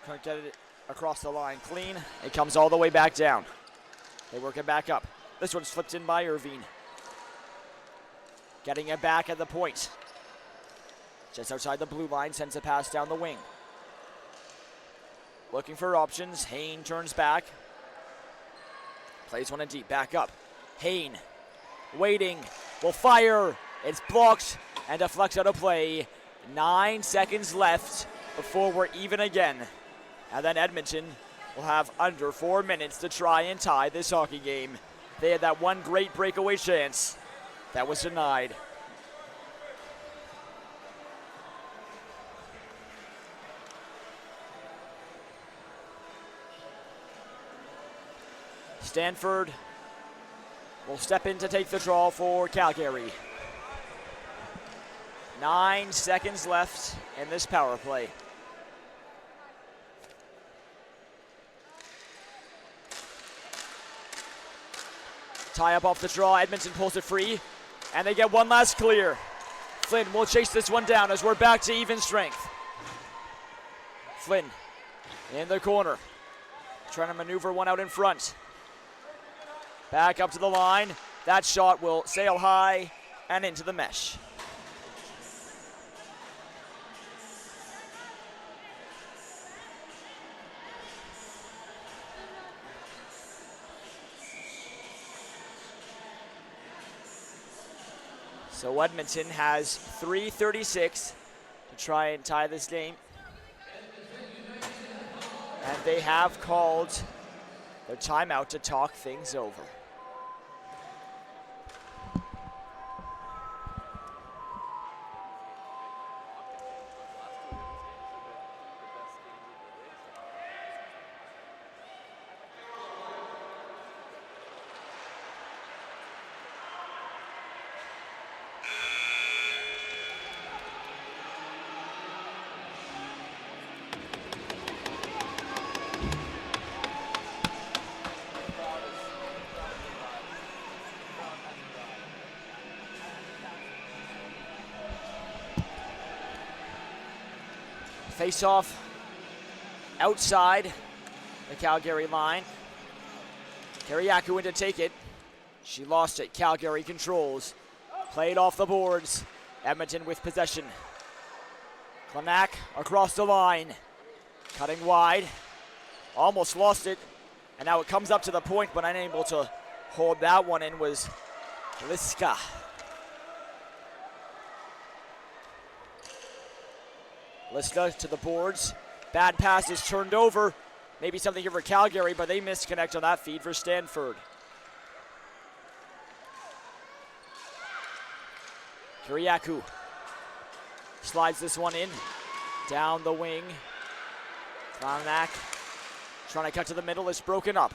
Can't get it across the line clean. It comes all the way back down. They work it back up. This one's flipped in by Irving. Getting it back at the point. Just outside the blue line, sends a pass down the wing. Looking for options. Hain turns back. Plays one in deep. Back up. Hain waiting. Will fire. It's blocked and deflects out of play. 9 seconds left before we're even again. And then Edmonton will have under 4 minutes to try and tie this hockey game. They had that one great breakaway chance that was denied. Stanford will step in to take the draw for Calgary. 9 seconds left in this power play. Tie up off the draw, Edmonton pulls it free, and they get one last clear. Flynn will chase this one down as we're back to even strength. Flynn in the corner, trying to maneuver one out in front. Back up to the line. That shot will sail high and into the mesh. So Edmonton has 3:36 to try and tie this game. And they have called their timeout to talk things over. Face off outside the Calgary line. Kiriakou in to take it. She lost it. Calgary controls. Played off the boards. Edmonton with possession. Klenak across the line. Cutting wide. Almost lost it. And now it comes up to the point, but unable to hold that one in was Liska. Liska to the boards. Bad pass is turned over. Maybe something here for Calgary, but they misconnect on that feed for Stanford. Kiriakou slides this one in. Down the wing. Klenak trying to cut to the middle. It's broken up.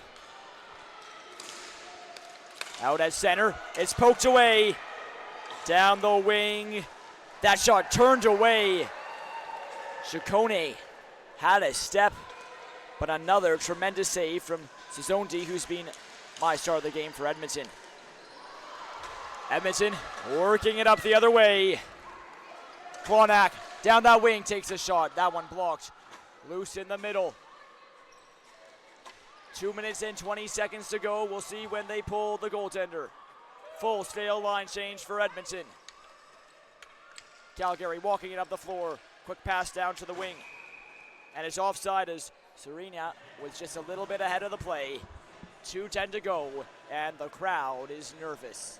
Out at center. It's poked away. Down the wing. That shot turned away. Chacone had a step, but another tremendous save from Suzondi, who's been my star of the game for Edmonton. Edmonton working it up the other way. Klenak down that wing takes a shot. That one blocked. Loose in the middle. 2 minutes and 20 seconds to go. We'll see when they pull the goaltender. Full scale line change for Edmonton. Calgary walking it up the floor. Quick pass down to the wing. And it's offside as Serena was just a little bit ahead of the play. 2:10 to go, and the crowd is nervous.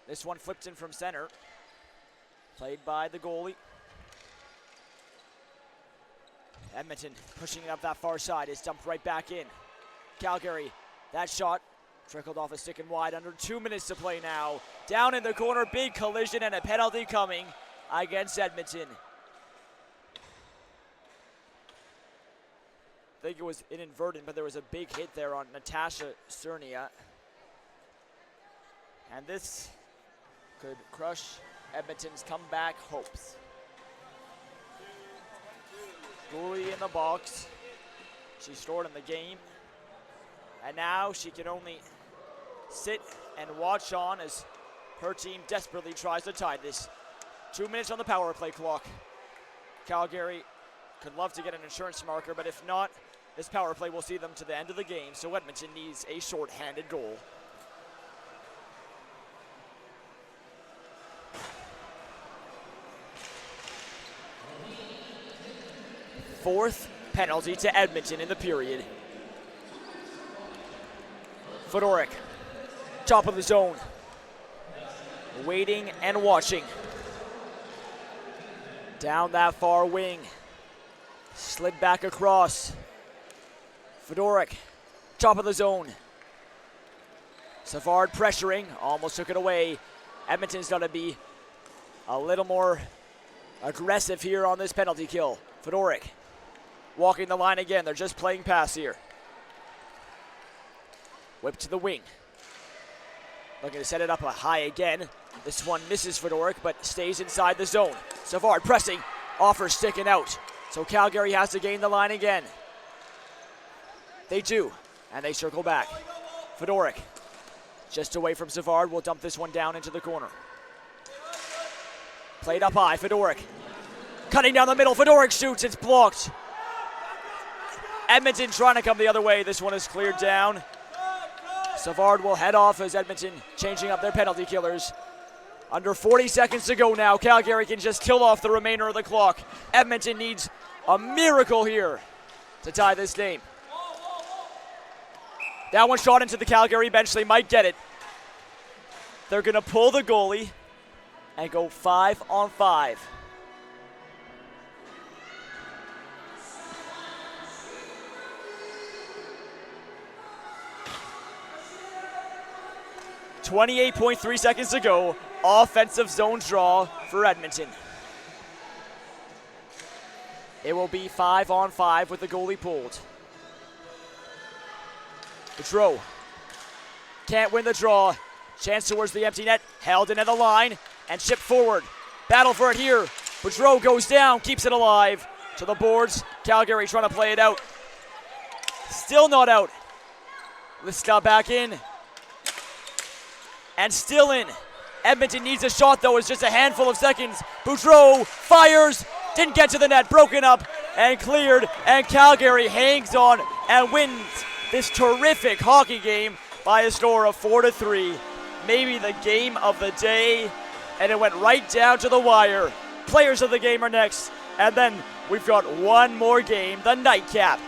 This one flipped in from center. Played by the goalie. Edmonton pushing it up that far side. It's dumped right back in. Calgary, that shot trickled off a stick and wide. Under 2 minutes to play now. Down in the corner, big collision and a penalty coming against Edmonton. I think it was inadvertent, but there was a big hit there on Natasha Cernia. And this could crush Edmonton's comeback hopes. Goalie in the box. She's stored in the game. And now she can only sit and watch on as Her team desperately tries to tie this. 2 minutes on the power play clock. Calgary could love to get an insurance marker, but if not, this power play will see them to the end of the game, so Edmonton needs a short-handed goal. Fourth penalty to Edmonton in the period. Fedoruk, top of the zone. Waiting and watching. Down that far wing. Slid back across. Fedoruk, top of the zone. Savard pressuring, almost took it away. Edmonton's got to be a little more aggressive here on this penalty kill. Fedoruk walking the line again. They're just playing pass here. Whip to the wing. Looking to set it up high again. This one misses Fedoruk, but stays inside the zone. Savard pressing, offers sticking out. So Calgary has to gain the line again. They do, and they circle back. Fedoruk, just away from Savard, will dump this one down into the corner. Played up high, Fedoruk. Cutting down the middle, Fedoruk shoots, it's blocked. Edmonton trying to come the other way. This one is cleared down. Savard will head off as Edmonton changing up their penalty killers. Under 40 seconds to go now. Calgary can just kill off the remainder of the clock. Edmonton needs a miracle here to tie this game. That one shot into the Calgary bench. They might get it. They're going to pull the goalie and go 5-on-5. .3 seconds to go. Offensive zone draw for Edmonton. It will be 5-on-5 with the goalie pulled. Boudreau can't win the draw. Chance towards the empty net. Held in at the line and chipped forward. Battle for it here. Boudreau goes down, keeps it alive. To the boards. Calgary trying to play it out. Still not out. Liska back in. And still in. Edmonton needs a shot, though. It's just a handful of seconds. Boudreau fires. Didn't get to the net. Broken up and cleared. And Calgary hangs on and wins this terrific hockey game by a score of 4-3. Maybe the game of the day. And it went right down to the wire. Players of the game are next. And then we've got one more game, the nightcap.